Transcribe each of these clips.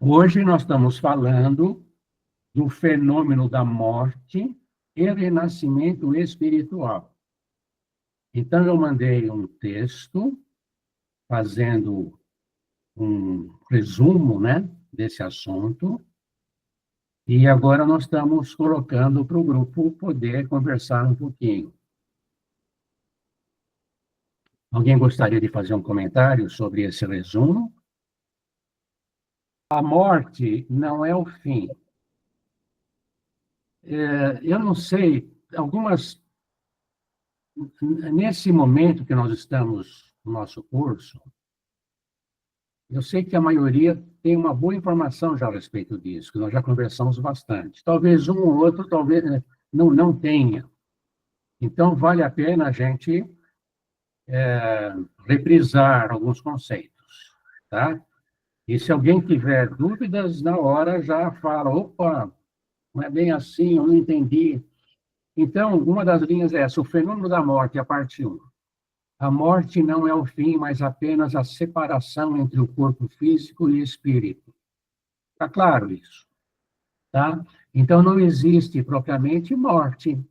Hoje nós estamos falando do fenômeno da morte e renascimento espiritual. Então, eu mandei um texto fazendo um resumo, né, desse assunto, e agora nós estamos colocando para o grupo poder conversar um pouquinho. Alguém gostaria de fazer um comentário sobre esse resumo? A morte não é o fim. Eu não sei, nesse momento que nós estamos no nosso curso, eu sei que a maioria tem uma boa informação já a respeito disso, que nós já conversamos bastante. Talvez um ou outro, talvez não tenha. Então, vale a pena a gente reprisar alguns conceitos, tá? E se alguém tiver dúvidas, na hora já fala, opa, não é bem assim, eu não entendi. Então, uma das linhas é essa, o fenômeno da morte, a parte 1. A morte não é o fim, mas apenas a separação entre o corpo físico e o espírito. Está claro isso? Tá? Então, não existe propriamente morte.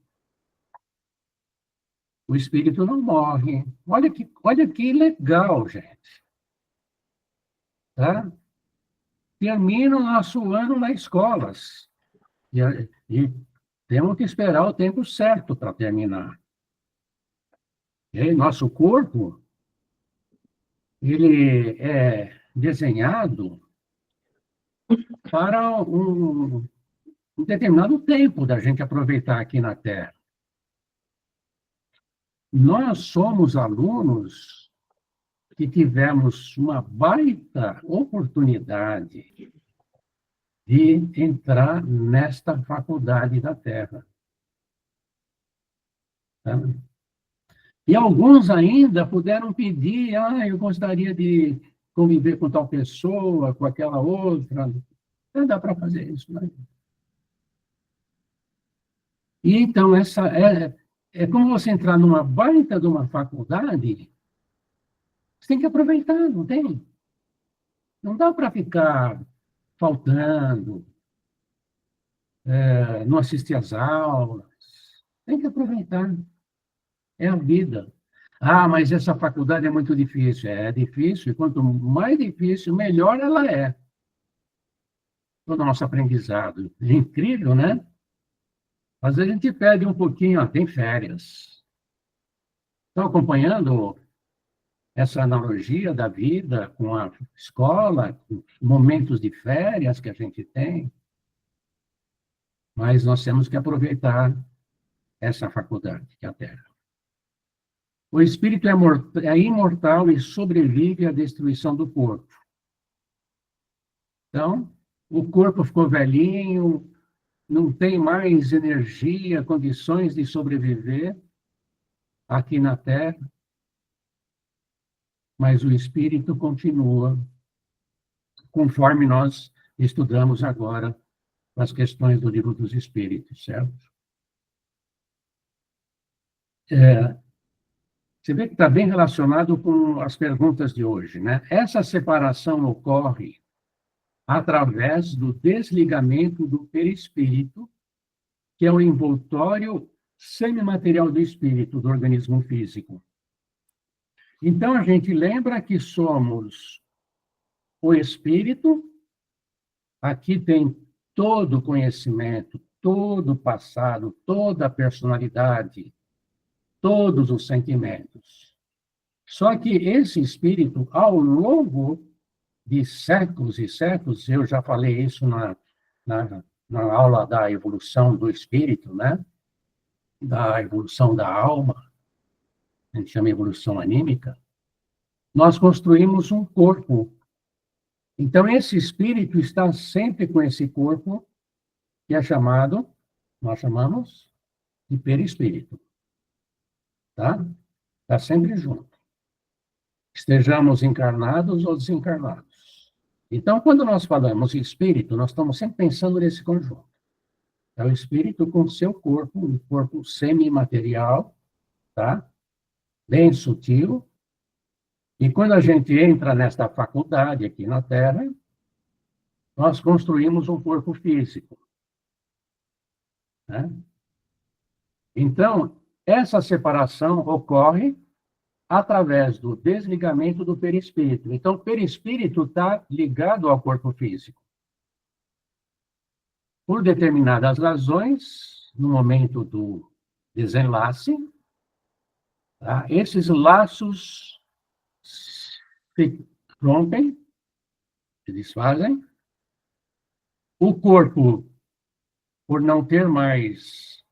O espírito não morre. Olha que legal, gente. Tá? Termina o nosso ano nas escolas. E temos que esperar o tempo certo para terminar. E nosso corpo, ele é desenhado para um determinado tempo da gente aproveitar aqui na Terra. Nós somos alunos que tivemos uma baita oportunidade de entrar nesta faculdade da Terra. Tá? E alguns ainda puderam pedir, eu gostaria de conviver com tal pessoa, com aquela outra. Não dá para fazer isso, né? E então, é como você entrar numa baita de uma faculdade, você tem que aproveitar, não tem? Não dá para ficar faltando, não assistir às aulas. Tem que aproveitar. É a vida. Ah, mas essa faculdade é muito difícil. É difícil, e quanto mais difícil, melhor ela é. O nosso aprendizado. É incrível, né? Às vezes a gente perde um pouquinho, tem férias. Estão acompanhando essa analogia da vida com a escola, com momentos de férias que a gente tem? Mas nós temos que aproveitar essa faculdade, que é a Terra. O espírito é imortal e sobrevive à destruição do corpo. Então, o corpo ficou velhinho, não tem mais energia, condições de sobreviver aqui na Terra, mas o espírito continua, conforme nós estudamos agora as questões do Livro dos Espíritos, certo? Você vê que está bem relacionado com as perguntas de hoje, né? Essa separação ocorre através do desligamento do perispírito, que é o envoltório semimaterial do espírito, do organismo físico. Então, a gente lembra que somos o espírito, aqui tem todo o conhecimento, todo o passado, toda a personalidade, todos os sentimentos. Só que esse espírito, ao longo de séculos e séculos, eu já falei isso na aula da evolução do espírito, né? Da evolução da alma, a gente chama evolução anímica, nós construímos um corpo. Então, esse espírito está sempre com esse corpo, que é chamado, nós chamamos de perispírito. Tá? Está sempre junto. Estejamos encarnados ou desencarnados. Então, quando nós falamos espírito, nós estamos sempre pensando nesse conjunto. É o espírito com seu corpo, um corpo semimaterial, tá? Bem sutil. E quando a gente entra nesta faculdade aqui na Terra, nós construímos um corpo físico, né? Então, essa separação ocorre através do desligamento do perispírito. Então, o perispírito está ligado ao corpo físico. Por determinadas razões, no momento do desenlace, tá? Esses laços se rompem, se desfazem. O corpo, por não ter mais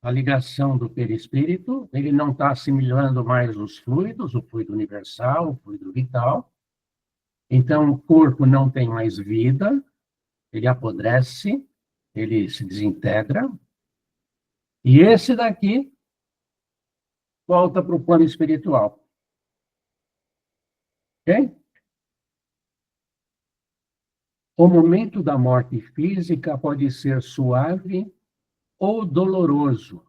a ligação do perispírito, ele não está assimilando mais os fluidos, o fluido universal, o fluido vital. Então, o corpo não tem mais vida, ele apodrece, ele se desintegra. E esse daqui volta para o plano espiritual. Ok? O momento da morte física pode ser suave ou doloroso.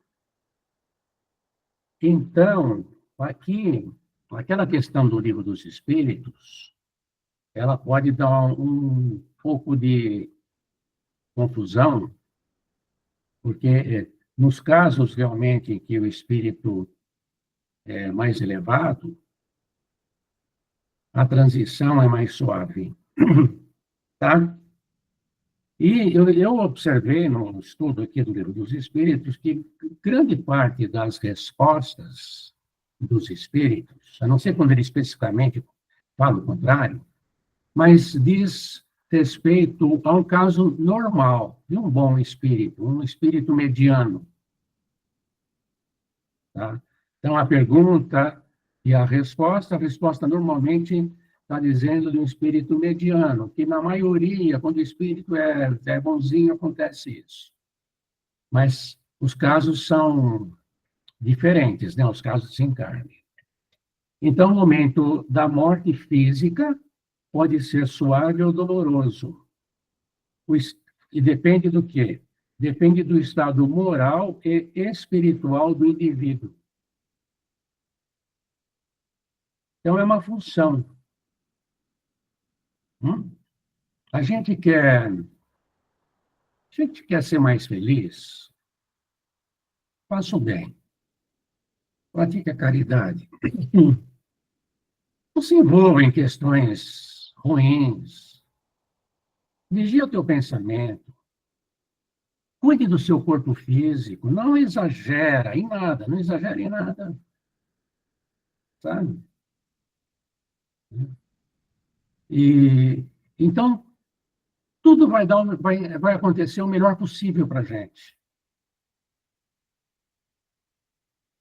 Então, aqui, aquela questão do Livro dos Espíritos, ela pode dar um pouco de confusão, porque nos casos realmente em que o espírito é mais elevado, a transição é mais suave, tá? E eu observei no estudo aqui do Livro dos Espíritos que grande parte das respostas dos espíritos, a não ser quando ele especificamente fala o contrário, mas diz respeito a um caso normal, de um bom espírito, um espírito mediano. Tá? Então, a pergunta e a resposta normalmente está dizendo de um espírito mediano, que na maioria, quando o espírito é bonzinho, acontece isso. Mas os casos são diferentes, né? Os casos sem carne. Então, o momento da morte física pode ser suave ou doloroso. E depende do quê? Depende do estado moral e espiritual do indivíduo. Então, é uma função. A gente quer ser mais feliz, faça o bem. Pratique a caridade. Não se envolva em questões ruins. Vigia o teu pensamento. Cuide do seu corpo físico. Não exagera em nada. Não exagera em nada. Sabe? E, então, tudo vai acontecer o melhor possível para a gente.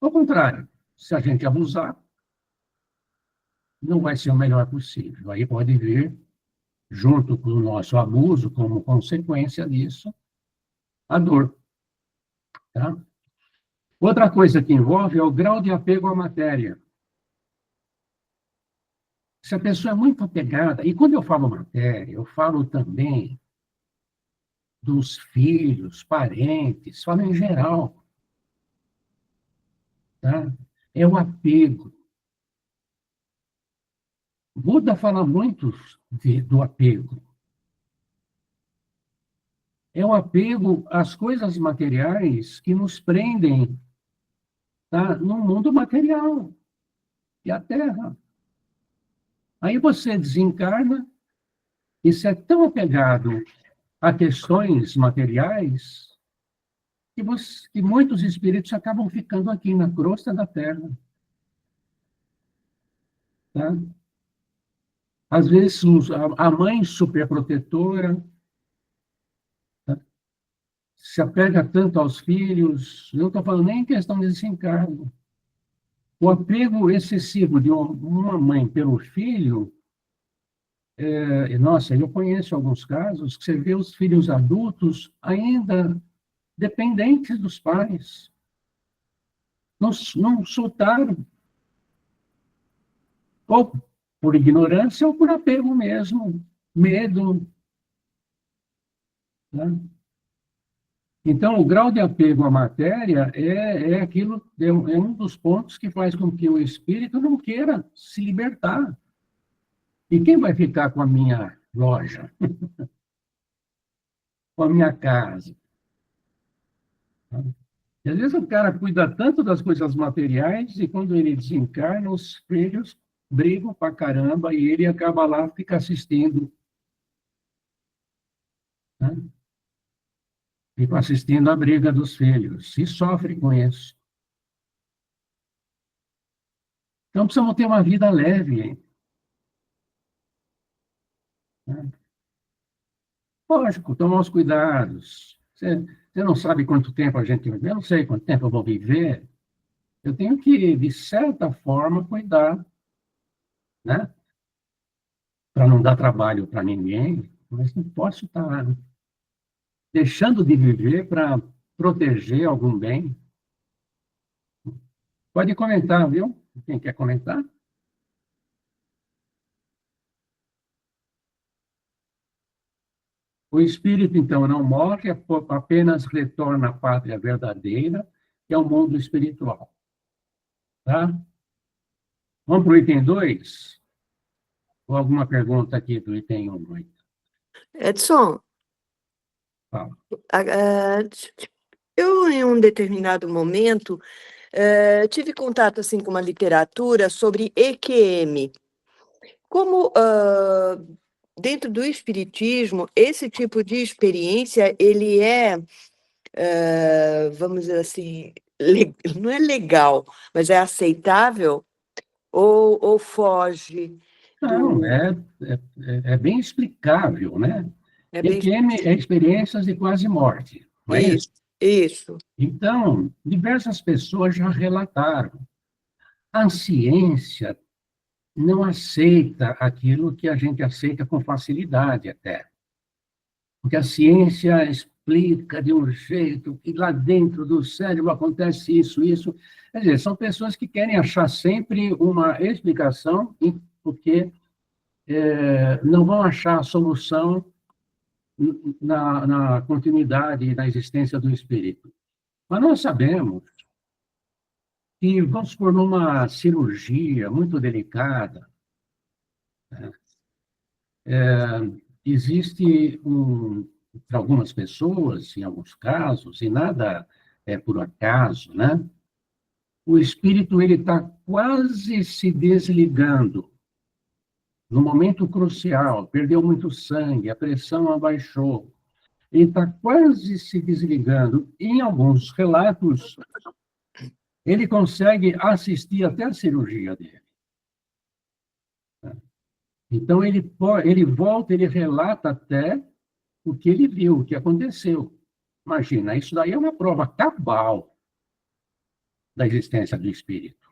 Ao contrário, se a gente abusar, não vai ser o melhor possível. Aí pode vir, junto com o nosso abuso, como consequência disso, a dor. Tá? Outra coisa que envolve é o grau de apego à matéria. Se a pessoa é muito apegada, e quando eu falo matéria, eu falo também dos filhos, parentes, falo em geral. Tá? É o apego. Buda fala muito do apego. É o apego às coisas materiais que nos prendem, tá, no mundo material e a Terra. Aí você desencarna e se é tão apegado a questões materiais que muitos espíritos acabam ficando aqui na crosta da Terra. Tá? Às vezes, a mãe superprotetora, tá, se apega tanto aos filhos, eu não estou falando nem em questão de desencargo. O apego excessivo de uma mãe pelo filho, nossa, eu conheço alguns casos que você vê os filhos adultos ainda dependentes dos pais. Não soltaram. Ou por ignorância ou por apego mesmo, medo. Né? Então, o grau de apego à matéria é um dos pontos que faz com que o espírito não queira se libertar. E quem vai ficar com a minha loja? com a minha casa. E às vezes o cara cuida tanto das coisas materiais e quando ele desencarna, os filhos brigam pra caramba e ele acaba lá, fica assistindo, né? Fica assistindo a briga dos filhos e sofre com isso. Então precisamos ter uma vida leve, né? Lógico, tomar os cuidados. Você não sabe quanto tempo a gente vive, eu não sei quanto tempo eu vou viver. Eu tenho que, de certa forma, cuidar, né? Para não dar trabalho para ninguém, mas não posso estar deixando de viver para proteger algum bem. Pode comentar, viu? Quem quer comentar? O espírito, então, não morre, apenas retorna à pátria verdadeira, que é o mundo espiritual. Tá? Vamos para o item 2? Ou alguma pergunta aqui do item 1? Edson, Fala. eu, em um determinado momento, tive contato assim, com uma literatura sobre EQM. Como, dentro do espiritismo, esse tipo de experiência, ele é, vamos dizer assim, não é legal, mas é aceitável ou foge Não, do... é bem explicável, né? É bem... EQM é experiências de quase morte, não é isso? Isso. Então, diversas pessoas já relataram. A ciência não aceita aquilo que a gente aceita com facilidade até. Porque a ciência explica de um jeito que lá dentro do cérebro acontece isso, isso. Quer dizer, são pessoas que querem achar sempre uma explicação, porque não vão achar a solução na continuidade e na existência do espírito. Mas nós sabemos que, vamos supor, numa cirurgia muito delicada, existe, para algumas pessoas, em alguns casos, e nada é por acaso, né? O espírito ele está quase se desligando no momento crucial, perdeu muito sangue, a pressão abaixou, ele está quase se desligando. Em alguns relatos, ele consegue assistir até a cirurgia dele. Então, ele volta, ele relata até o que ele viu, o que aconteceu. Imagina, isso daí é uma prova cabal da existência do espírito.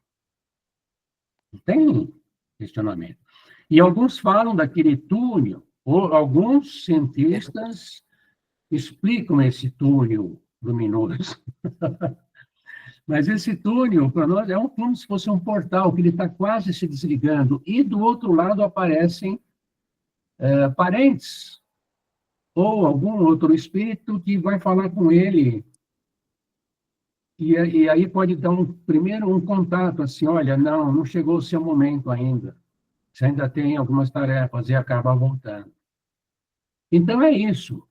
Não tem questionamento. E alguns falam daquele túnel, ou alguns cientistas explicam esse túnel luminoso. Mas esse túnel, para nós, é como se fosse um portal, que ele está quase se desligando, e do outro lado aparecem parentes, ou algum outro espírito que vai falar com ele. E aí pode dar primeiro um contato, assim, olha, não chegou o seu momento ainda. Você ainda tem algumas tarefas e acaba voltando. Então é isso.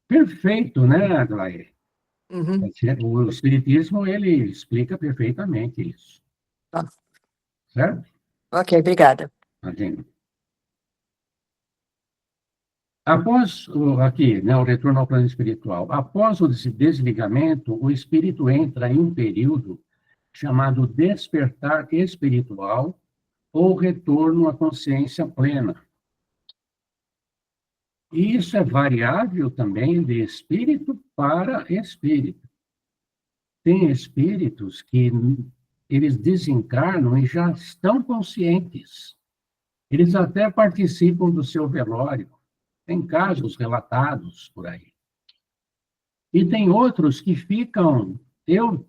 Perfeito, né, Aglaé? Uhum. O Espiritismo, ele explica perfeitamente isso. Tá. Certo? Ok, obrigada. Imagina. Após, aqui, né, o retorno ao plano espiritual, após o desligamento, o espírito entra em um período chamado despertar espiritual ou retorno à consciência plena. E isso é variável também de espírito para espírito. Tem espíritos que eles desencarnam e já estão conscientes. Eles até participam do seu velório. Tem casos relatados por aí. E tem outros que ficam. Eu,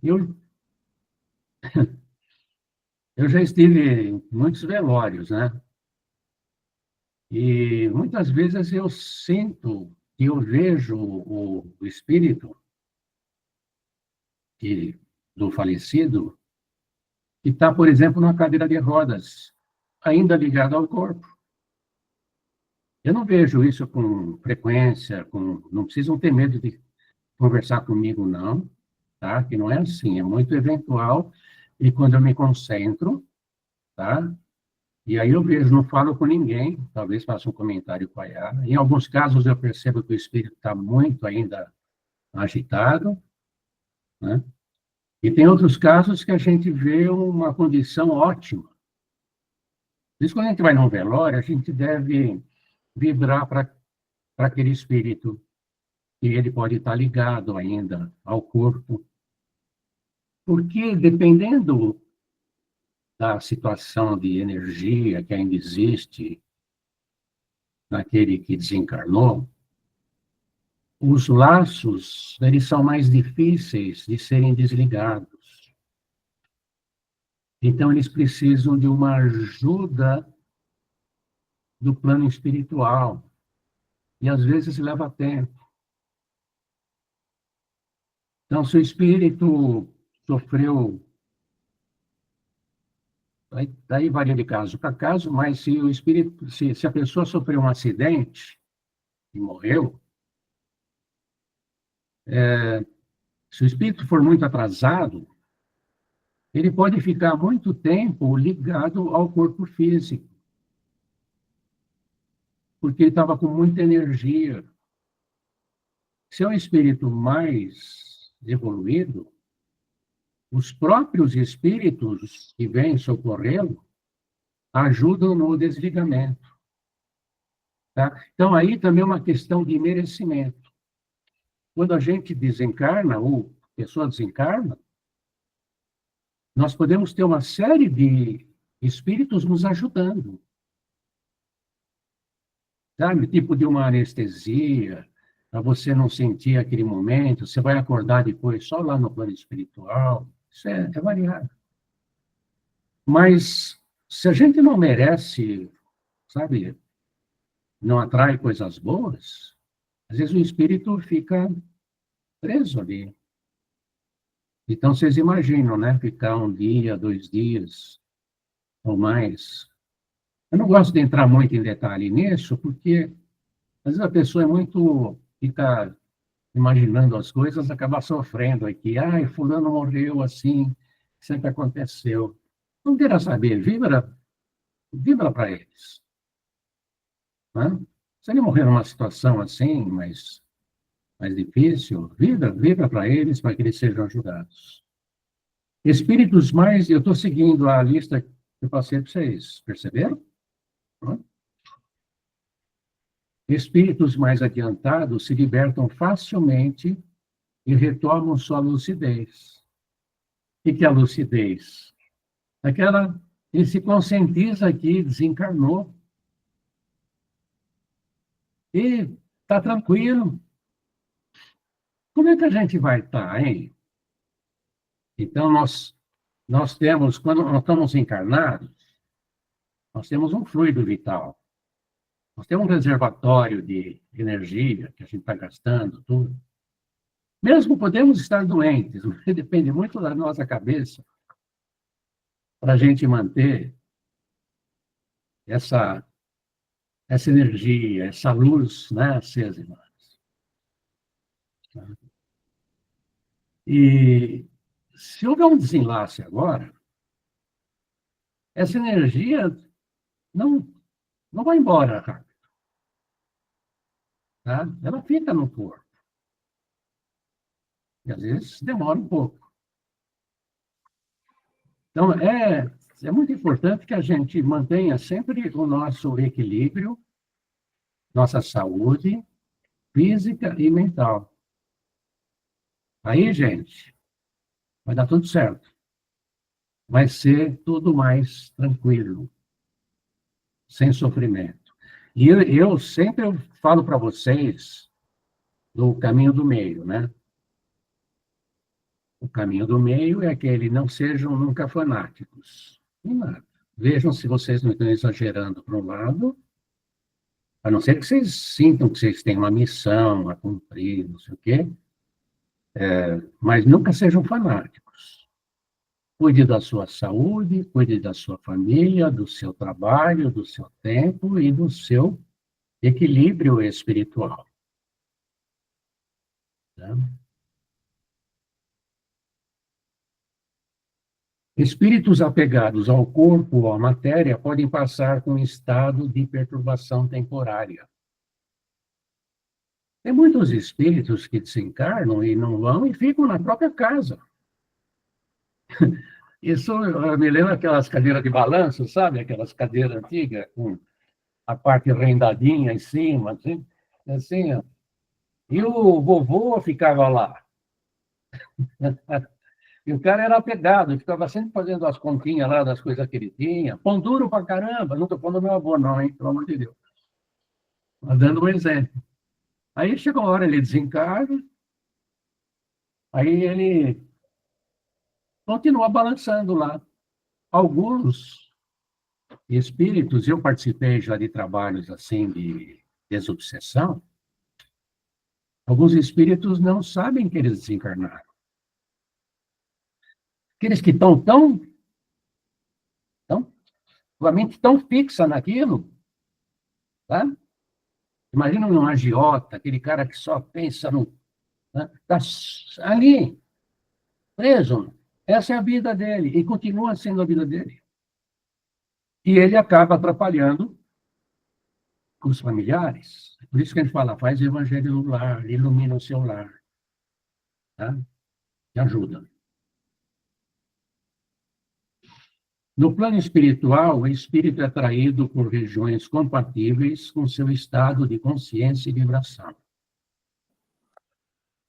eu já estive em muitos velórios, né? E muitas vezes eu sinto que eu vejo o espírito do falecido que está, por exemplo, numa cadeira de rodas, ainda ligado ao corpo. Eu não vejo isso com frequência, não precisam ter medo de conversar comigo, não, tá? Que não é assim, é muito eventual, e quando eu me concentro, tá? E aí eu vejo, não falo com ninguém, talvez faça um comentário com a Yara. Em alguns casos eu percebo que o espírito está muito ainda agitado, né? E tem outros casos que a gente vê uma condição ótima. Por isso, quando a gente vai num velório, a gente deve vibrar para aquele espírito, e ele pode estar ligado ainda ao corpo, porque dependendo da situação de energia que ainda existe naquele que desencarnou, os laços, eles são mais difíceis de serem desligados. Então, eles precisam de uma ajuda do plano espiritual, e às vezes leva tempo. Então, se o espírito sofreu, daí varia de caso para caso, mas se o espírito, se a pessoa sofreu um acidente e morreu, se o espírito for muito atrasado, ele pode ficar muito tempo ligado ao corpo físico, porque ele estava com muita energia. Se é um espírito mais evoluído, os próprios espíritos que vêm socorrê-lo ajudam no desligamento. Tá? Então, aí também é uma questão de merecimento. Quando a gente desencarna, ou a pessoa desencarna, nós podemos ter uma série de espíritos nos ajudando. Sabe? Tipo de uma anestesia, para você não sentir aquele momento, você vai acordar depois só lá no plano espiritual. Isso é variado. Mas se a gente não merece, sabe, não atrai coisas boas, às vezes o espírito fica preso ali. Então, vocês imaginam, né? Ficar um dia, 2 dias ou mais. Eu não gosto de entrar muito em detalhe nisso, porque às vezes a pessoa é muito, fica imaginando as coisas, acaba sofrendo aqui. Ai, fulano morreu assim, sempre aconteceu. Não queira saber, vibra para eles. Né? Se ele morrer numa situação assim, mais difícil, vibra para eles, para que eles sejam ajudados. Espíritos mais, eu estou seguindo a lista que eu passei para vocês, perceberam? Espíritos mais adiantados se libertam facilmente e retomam sua lucidez. O que é a lucidez? Ele se conscientiza que desencarnou. E está tranquilo. Como é que a gente vai estar, hein? Então, nós temos, quando nós estamos encarnados, nós temos um fluido vital. Nós temos um reservatório de energia que a gente está gastando, tudo. Mesmo podemos estar doentes, mas depende muito da nossa cabeça para a gente manter essa energia, essa luz, né, acesa em nós. E se houver um desenlace agora, essa energia não vai embora rápido. Tá? Ela fica no corpo. E às vezes demora um pouco. Então, é muito importante que a gente mantenha sempre o nosso equilíbrio, nossa saúde física e mental. Aí, gente, vai dar tudo certo. Vai ser tudo mais tranquilo, sem sofrimento. E eu sempre falo para vocês do caminho do meio, né? O caminho do meio é aquele, não sejam nunca fanáticos. Nem nada. Vejam se vocês não estão exagerando para um lado, a não ser que vocês sintam que vocês têm uma missão a cumprir, não sei o quê, mas nunca sejam fanáticos. Cuide da sua saúde, cuide da sua família, do seu trabalho, do seu tempo e do seu equilíbrio espiritual. Tá? Espíritos apegados ao corpo ou à matéria podem passar por um estado de perturbação temporária. Tem muitos espíritos que desencarnam e não vão e ficam na própria casa. Isso me lembra aquelas cadeiras de balanço, sabe? Aquelas cadeiras antigas com a parte rendadinha em cima, assim, ó. E o vovô ficava lá. E o cara era apegado, ficava sempre fazendo as continhas lá das coisas que ele tinha. Pão duro pra caramba, não estou falando do meu avô, não, hein? Pelo amor de Deus. Mas dando um exemplo. Aí chegou a hora, ele desencarna, aí ele continua balançando lá. Alguns espíritos, eu participei já de trabalhos assim de desobsessão, alguns espíritos não sabem que eles desencarnaram. Aqueles que estão com a mente tão fixa naquilo, tá? Imagina um agiota, aquele cara que só pensa no... Está ali, preso. Essa é a vida dele, e continua sendo a vida dele. E ele acaba atrapalhando os familiares. Por isso que a gente fala, faz o evangelho no lar, ilumina o seu lar. Tá? E ajuda. No plano espiritual, o espírito é atraído por regiões compatíveis com seu estado de consciência e vibração.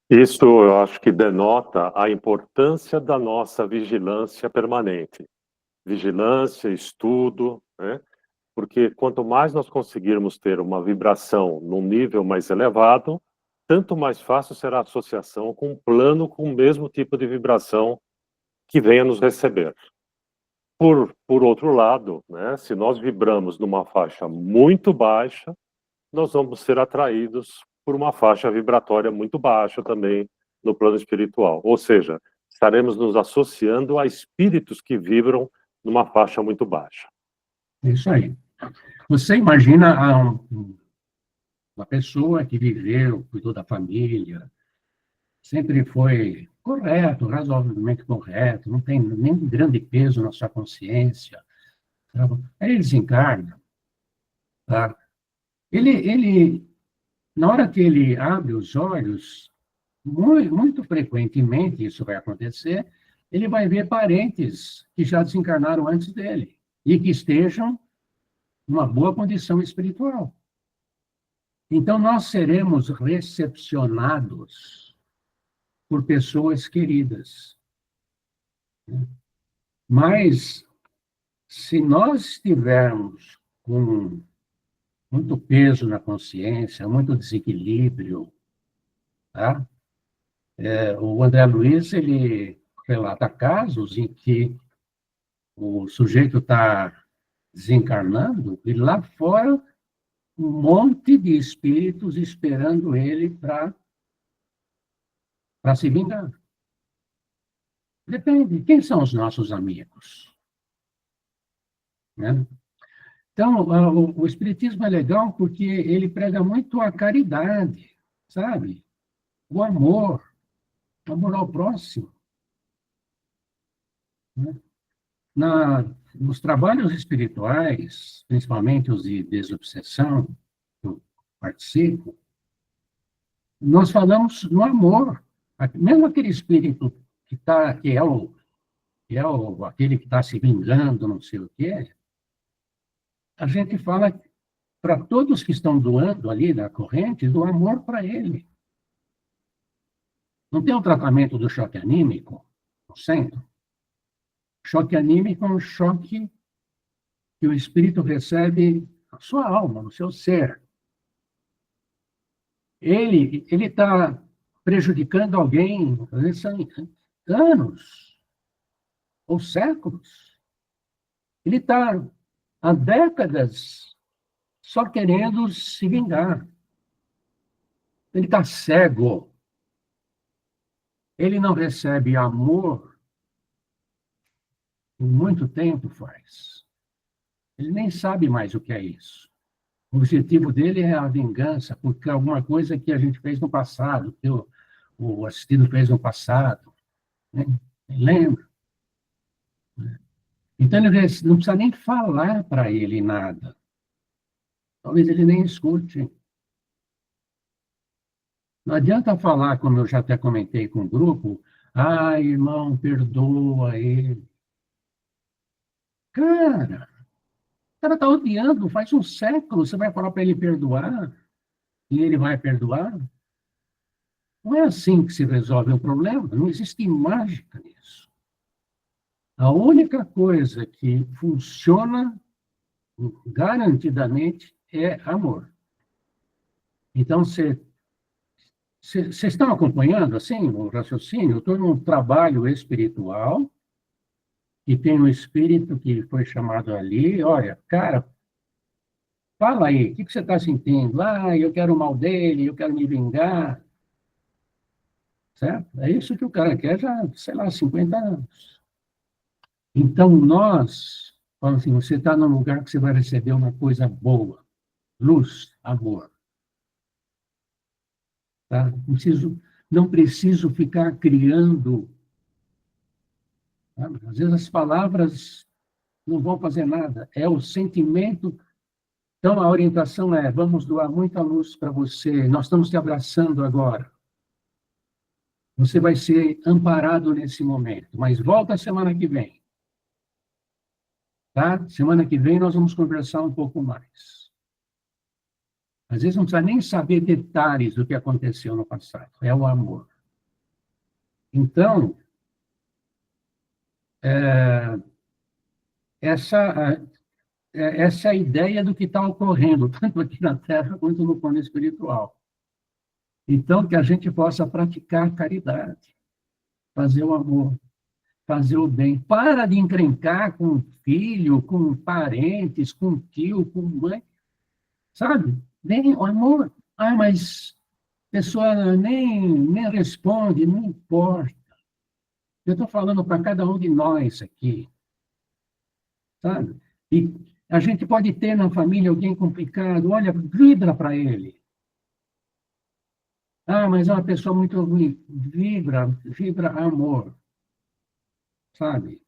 Isso eu acho que denota a importância da nossa vigilância permanente. Vigilância, estudo, né? Porque quanto mais nós conseguirmos ter uma vibração num nível mais elevado, tanto mais fácil será a associação com um plano com o mesmo tipo de vibração que venha nos receber. Por outro lado, né, se nós vibramos numa faixa muito baixa, nós vamos ser atraídos por uma faixa vibratória muito baixa também no plano espiritual. Ou seja, estaremos nos associando a espíritos que vibram numa faixa muito baixa. Isso aí. Você imagina uma pessoa que viveu, cuidou da família, sempre foi correto, razoavelmente correto, não tem nem grande peso na sua consciência. Aí ele desencarna. Tá? Na hora que ele abre os olhos, muito frequentemente isso vai acontecer, ele vai ver parentes que já desencarnaram antes dele e que estejam numa boa condição espiritual. Então, nós seremos recepcionados por pessoas queridas. Mas, se nós estivermos com muito peso na consciência, muito desequilíbrio, tá? O André Luiz, ele relata casos em que o sujeito está desencarnando e lá fora um monte de espíritos esperando ele para se vingar. Depende, quem são os nossos amigos? Né? Então, o Espiritismo é legal porque ele prega muito a caridade, sabe? O amor ao próximo. Né? Nos trabalhos espirituais, principalmente os de desobsessão, que eu participo, nós falamos no amor. Mesmo aquele espírito que é aquele que está se vingando, não sei o quê, a gente fala para todos que estão doando ali da corrente, do amor para ele. Não tem o tratamento do choque anímico no centro? Choque anímico é um choque que o espírito recebe na sua alma, no seu ser. Ele está prejudicando alguém, às vezes são anos ou séculos. Ele está há décadas só querendo se vingar. Ele está cego. Ele não recebe amor por muito tempo faz. Ele nem sabe mais o que é isso. O objetivo dele é a vingança, porque alguma coisa que a gente fez no passado, que o assistido fez no passado, né? Lembra? Então, ele não precisa nem falar para ele nada. Talvez ele nem escute. Não adianta falar, como eu já até comentei com o grupo, irmão, perdoa ele. Cara, o cara está odiando faz um século, você vai falar para ele perdoar? E ele vai perdoar? Não é assim que se resolve o problema, não existe mágica nisso. A única coisa que funciona garantidamente é amor. Então, vocês estão acompanhando, assim, o raciocínio? Eu estou num trabalho espiritual e tem um espírito que foi chamado ali, olha, cara, fala aí, o que você está sentindo? Eu quero o mal dele, eu quero me vingar. Certo? É isso que o cara quer já, sei lá, 50 anos. Então, nós, falamos assim, você está num lugar que você vai receber uma coisa boa, luz, amor. Tá? Não preciso ficar criando. Tá? Às vezes as palavras não vão fazer nada, é o sentimento. Então, a orientação é, vamos doar muita luz para você, nós estamos te abraçando agora. Você vai ser amparado nesse momento, mas volta a semana que vem. Tá? Semana que vem nós vamos conversar um pouco mais. Às vezes não precisa nem saber detalhes do que aconteceu no passado, é o amor. Então, essa é a ideia do que está ocorrendo, tanto aqui na Terra quanto no plano espiritual. Então, que a gente possa praticar a caridade, fazer o amor, fazer o bem. Para de encrencar com filho, com parentes, com tio, com mãe. Sabe? Nem o amor. Mas a pessoa nem responde, não importa. Eu estou falando para cada um de nós aqui. Sabe? E a gente pode ter na família alguém complicado, olha, vibra para ele. Mas é uma pessoa muito ruim. Vibra amor. Sabe?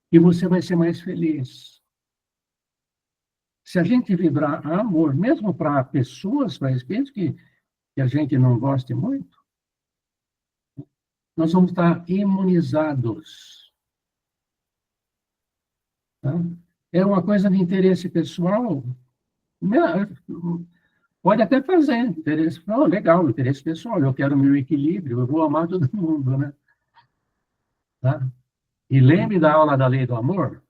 E você vai ser mais feliz. Se a gente vibrar amor, mesmo para pessoas, para espíritos que a gente não goste muito, nós vamos estar imunizados. Tá? É uma coisa de interesse pessoal, pode até fazer, interesse, legal, interesse pessoal, eu quero meu equilíbrio, eu vou amar todo mundo, né? Tá? E lembre da aula da Lei do Amor?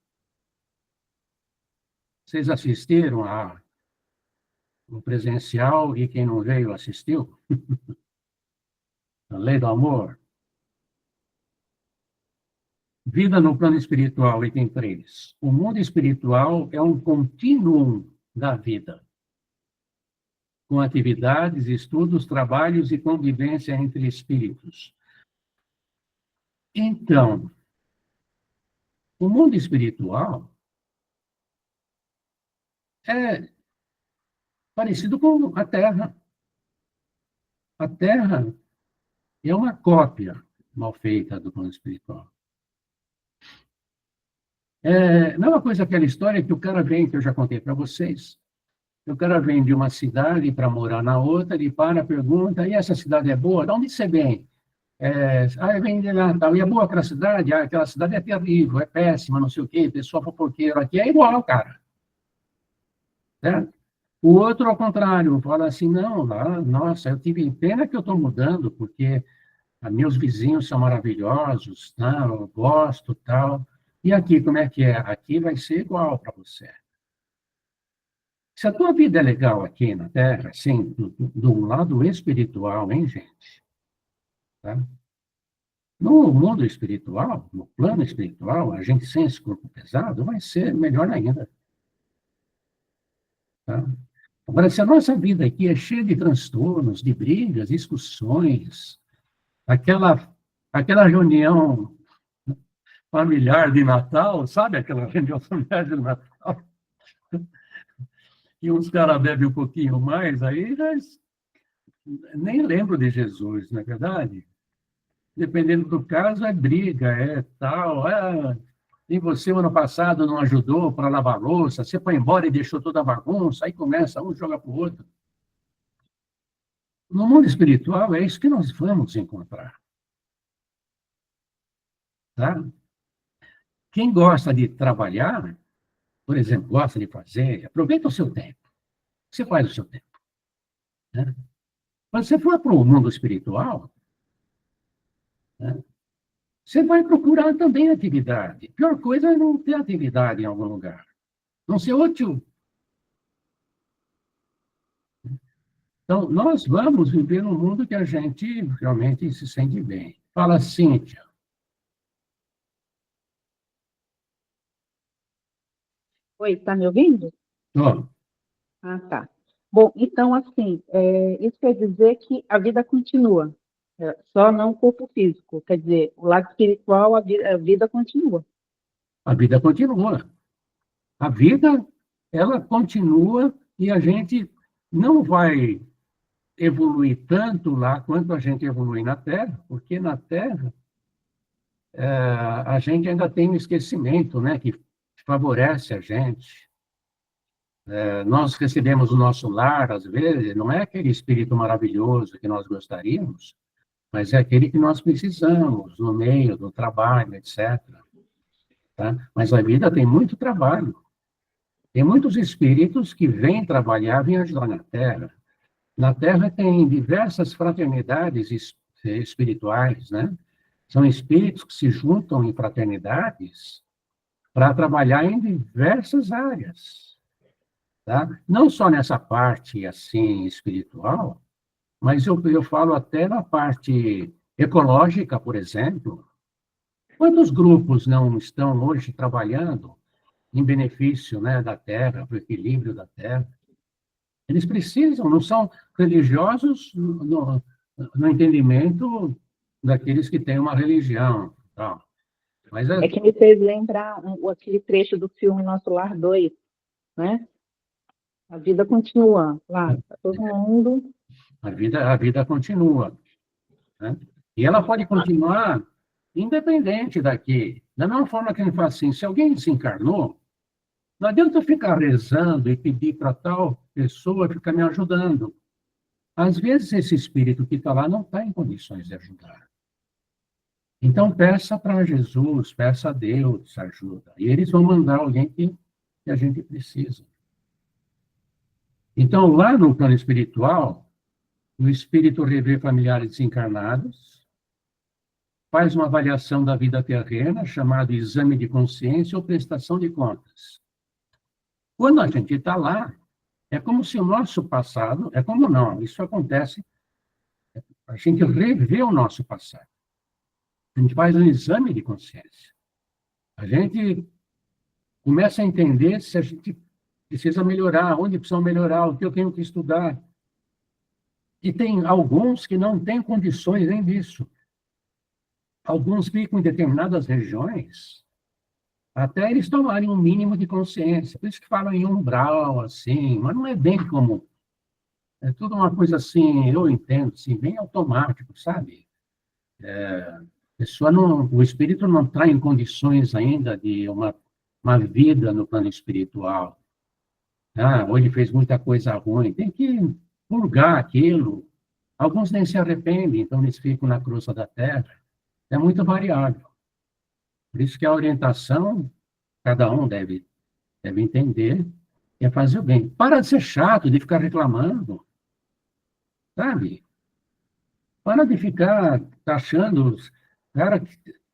Vocês assistiram no presencial e quem não veio assistiu? A Lei do Amor? Vida no plano espiritual, item 3. O mundo espiritual é um contínuo da vida, com atividades, estudos, trabalhos e convivência entre espíritos. Então, o mundo espiritual é parecido com a Terra. A Terra é uma cópia mal feita do plano espiritual. Não é uma coisa, aquela história que o cara vem, que eu já contei para vocês, o cara vem de uma cidade para morar na outra, ele pergunta, e essa cidade é boa? De onde você vem? Vem de lá, tal. E é boa aquela cidade? Aquela cidade é terrível, é péssima, não sei o quê, pessoal fofoqueiro aqui, é igual, cara. Certo? O outro, ao contrário, fala assim, não, lá, nossa, eu tive pena que eu estou mudando, porque meus vizinhos são maravilhosos, tá? Eu gosto, tal. E aqui, como é que é? Aqui vai ser igual para você. Se a tua vida é legal aqui na Terra, assim, do lado espiritual, hein, gente? Tá? No mundo espiritual, no plano espiritual, a gente sem esse corpo pesado vai ser melhor ainda. Tá? Agora, se a nossa vida aqui é cheia de transtornos, de brigas, discussões, aquela reunião familiar de Natal, sabe aquela reunião familiar de Natal? E uns caras bebem um pouquinho mais, aí já nem lembro de Jesus, não é verdade? Dependendo do caso, é briga, é tal. E você, ano passado, não ajudou para lavar a louça, você foi embora e deixou toda a bagunça, aí começa, um joga para o outro. No mundo espiritual, é isso que nós vamos encontrar. Tá? Quem gosta de trabalhar, por exemplo, gosta de fazer, aproveita o seu tempo. Você faz o seu tempo. Né? Quando você for para o mundo espiritual, né, você vai procurar também atividade. A pior coisa é não ter atividade em algum lugar. Não ser útil. Então, nós vamos viver num mundo que a gente realmente se sente bem. Fala, Cíntia. Oi, tá me ouvindo? Ó, Ah, tá. Bom, então, assim, isso quer dizer que a vida continua, só não o corpo físico. Quer dizer, o lado espiritual, a vida continua. a vida continua. A vida, ela continua e a gente não vai evoluir tanto lá quanto a gente evolui na Terra, porque na Terra a gente ainda tem um esquecimento, né, que favorece a gente. Nós recebemos o nosso lar, às vezes, não é aquele espírito maravilhoso que nós gostaríamos, mas é aquele que nós precisamos no meio do trabalho, etc. Tá? Mas a vida tem muito trabalho. Tem muitos espíritos que vêm trabalhar, vêm ajudar na Terra. Na Terra tem diversas fraternidades espirituais, né? São espíritos que se juntam em fraternidades para trabalhar em diversas áreas, tá? Não só nessa parte, assim, espiritual, mas eu falo até na parte ecológica, por exemplo. Quantos grupos não estão hoje trabalhando em benefício, né, da Terra, para o equilíbrio da Terra? Eles precisam, não são religiosos no entendimento daqueles que têm uma religião. Tal. Mas É que me fez lembrar aquele trecho do filme Nosso Lar 2, né? A vida continua lá, tá todo mundo. a vida continua. Né? E ela pode continuar independente daqui. Da mesma forma que a gente fala assim, se alguém desencarnou, não adianta eu ficar rezando e pedir para tal pessoa ficar me ajudando. Às vezes, esse espírito que está lá não está em condições de ajudar. Então, peça para Jesus, peça a Deus ajuda. E eles vão mandar alguém que a gente precisa. Então, lá no plano espiritual, o espírito revê familiares desencarnados, faz uma avaliação da vida terrena, chamado exame de consciência ou prestação de contas. Quando a gente está lá, é como se o nosso passado, é como não, isso acontece, a gente revê o nosso passado. A gente faz um exame de consciência. A gente começa a entender se a gente precisa melhorar, onde precisa melhorar, o que eu tenho que estudar. E tem alguns que não têm condições nem disso. Alguns ficam em determinadas regiões até eles tomarem um mínimo de consciência. Por isso que falam em umbral, assim, mas não é bem como... É tudo uma coisa assim, eu entendo, assim, bem automático, sabe? A pessoa não, o espírito não está em condições ainda de uma vida no plano espiritual. Ou ele fez muita coisa ruim, tem que purgar aquilo. Alguns nem se arrependem, então eles ficam na crosta da terra. É muito variável. Por isso que a orientação, cada um deve entender, é fazer o bem. Para de ser chato, de ficar reclamando, sabe? Para de ficar achando... Cara,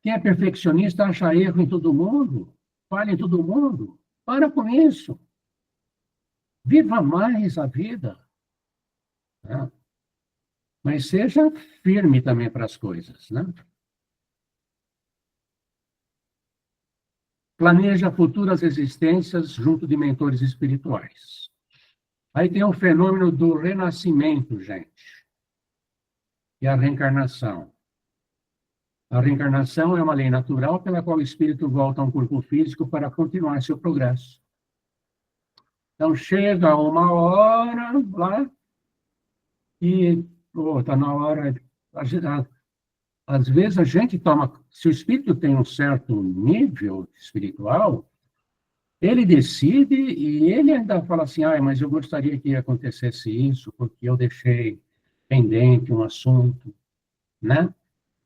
quem é perfeccionista acha erro em todo mundo, falha em todo mundo. Para com isso. Viva mais a vida. Né? Mas seja firme também para as coisas, né? Planeja futuras existências junto de mentores espirituais. Aí tem o fenômeno do renascimento, gente. E a reencarnação. A reencarnação é uma lei natural pela qual o espírito volta a um corpo físico para continuar seu progresso. Então, chega uma hora lá e, está na hora. Às vezes a gente toma. Se o espírito tem um certo nível espiritual, ele decide e ele ainda fala assim: ah, mas eu gostaria que acontecesse isso, porque eu deixei pendente um assunto, né?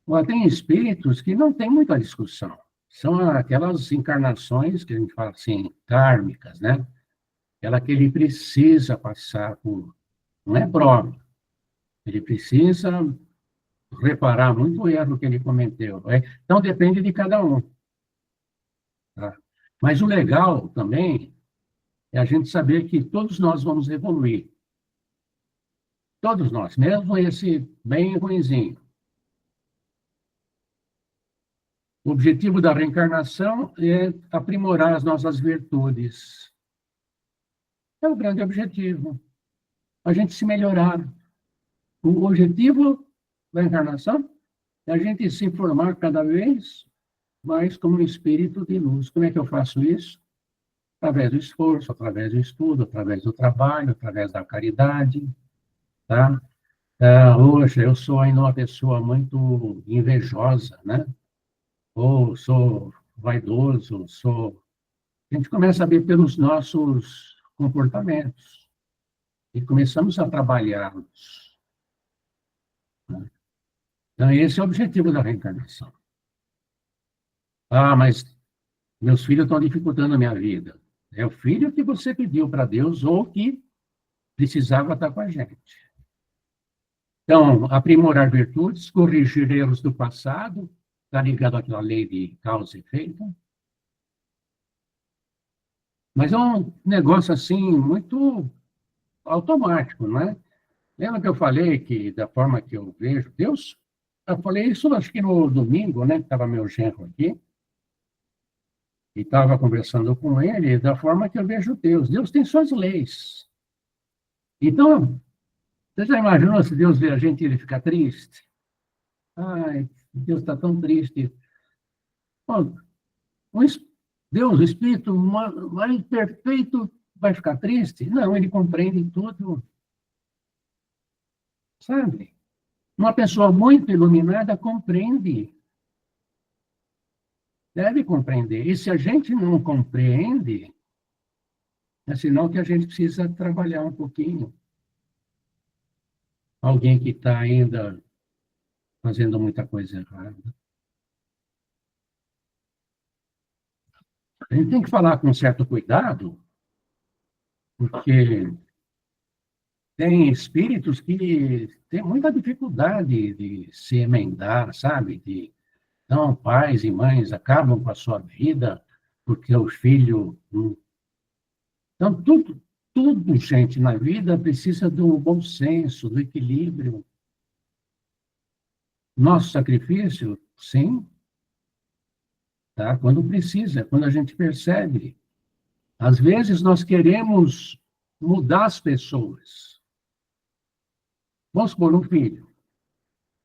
Mas tem espíritos que não tem muita discussão. São aquelas encarnações que a gente fala assim, kármicas, né? Aquela que ele precisa passar por. Não é prova. Ele precisa reparar muito o erro que ele cometeu. Né? Então, depende de cada um. Tá? Mas o legal também é a gente saber que todos nós vamos evoluir. Todos nós, mesmo esse bem ruinzinho. O objetivo da reencarnação é aprimorar as nossas virtudes. É o grande objetivo. A gente se melhorar. O objetivo da encarnação é a gente se formar cada vez mais como um espírito de luz. Como é que eu faço isso? Através do esforço, através do estudo, através do trabalho, através da caridade, tá? Hoje eu sou ainda uma pessoa muito invejosa, né? Ou sou vaidoso, sou... A gente começa a ver pelos nossos comportamentos e começamos a trabalhá-los. Né? Então, esse é o objetivo da reencarnação. Ah, mas meus filhos estão dificultando a minha vida. É o filho que você pediu para Deus ou que precisava estar com a gente. Então, aprimorar virtudes, corrigir erros do passado, está ligado àquela lei de causa e efeito. Mas é um negócio, assim, muito automático, não é? Lembra que eu falei que, da forma que eu vejo Deus? Eu falei isso, acho que no domingo, né? Que estava meu genro aqui. E estava conversando com ele da forma que eu vejo Deus. Deus tem suas leis. Então, você já imaginou se Deus vê a gente e ele ficar triste? Ai, Deus está tão triste. Bom, Deus, o Espírito mais perfeito, vai ficar triste? Não, ele compreende tudo. Sabe? Uma pessoa muito iluminada compreende. Deve compreender. E se a gente não compreende, é sinal que a gente precisa trabalhar um pouquinho. Alguém que está ainda fazendo muita coisa errada. A gente tem que falar com certo cuidado, porque tem espíritos que têm muita dificuldade de se emendar, sabe? Então, pais e mães acabam com a sua vida porque o filho... Então, tudo, gente, na vida precisa do bom senso, do equilíbrio. Nosso sacrifício, sim, tá? Quando precisa, quando a gente percebe. Às vezes nós queremos mudar as pessoas. Vamos supor, um filho.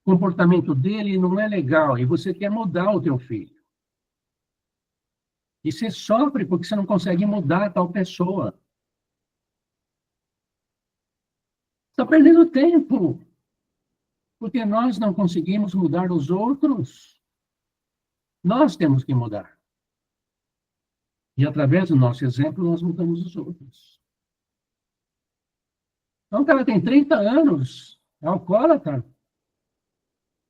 O comportamento dele não é legal e você quer mudar o teu filho. E você sofre porque você não consegue mudar a tal pessoa. Está perdendo tempo. Porque nós não conseguimos mudar os outros. Nós temos que mudar. E através do nosso exemplo, nós mudamos os outros. Então, o cara tem 30 anos, é alcoólatra.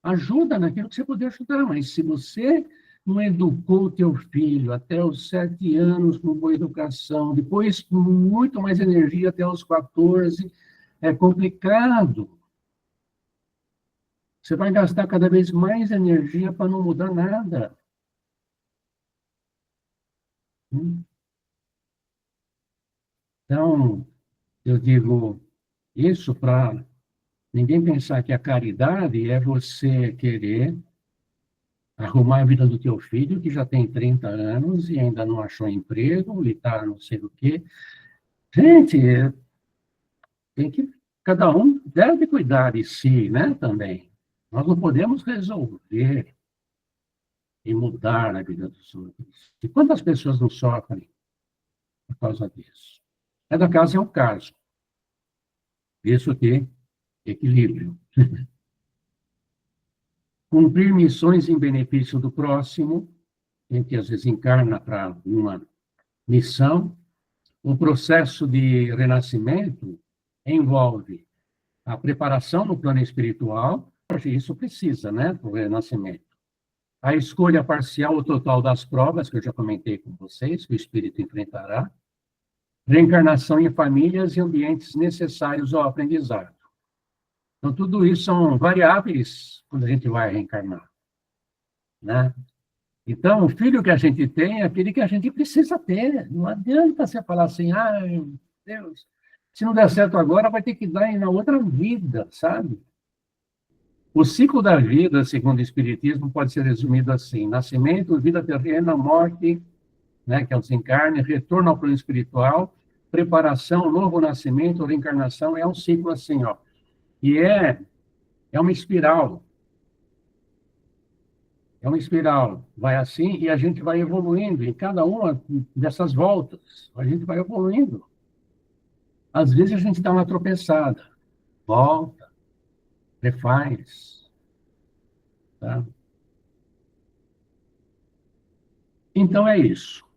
Ajuda naquilo que você puder ajudar, mas se você não educou o teu filho até os 7 anos com boa educação, depois com muito mais energia até os 14, é complicado. Você vai gastar cada vez mais energia para não mudar nada. Então, eu digo isso para ninguém pensar que a caridade é você querer arrumar a vida do teu filho, que já tem 30 anos e ainda não achou emprego, e está não sei o quê. Gente, tem que... Cada um deve cuidar de si, né, também. Nós não podemos resolver e mudar a vida dos outros. E quantas pessoas não sofrem por causa disso? Cada caso é um caso. Isso que equilíbrio. Cumprir missões em benefício do próximo, a gente às vezes encarna para uma missão. O processo de renascimento envolve a preparação no plano espiritual, isso precisa, né, para o renascimento. A escolha parcial ou total das provas, que eu já comentei com vocês, que o espírito enfrentará. Reencarnação em famílias e ambientes necessários ao aprendizado. Então, tudo isso são variáveis quando a gente vai reencarnar, né? Então, o filho que a gente tem é aquele que a gente precisa ter. Não adianta você falar assim, ai, Deus, se não der certo agora, vai ter que dar na outra vida, sabe? O ciclo da vida, segundo o Espiritismo, pode ser resumido assim: nascimento, vida terrena, morte, né, que é o desencarne, retorno ao plano espiritual, preparação, novo nascimento, reencarnação. É um ciclo assim, ó. E é uma espiral. É uma espiral. Vai assim e a gente vai evoluindo. Em cada uma dessas voltas, a gente vai evoluindo. Às vezes a gente dá uma tropeçada. Volta, refaz. Tá? Então é isso.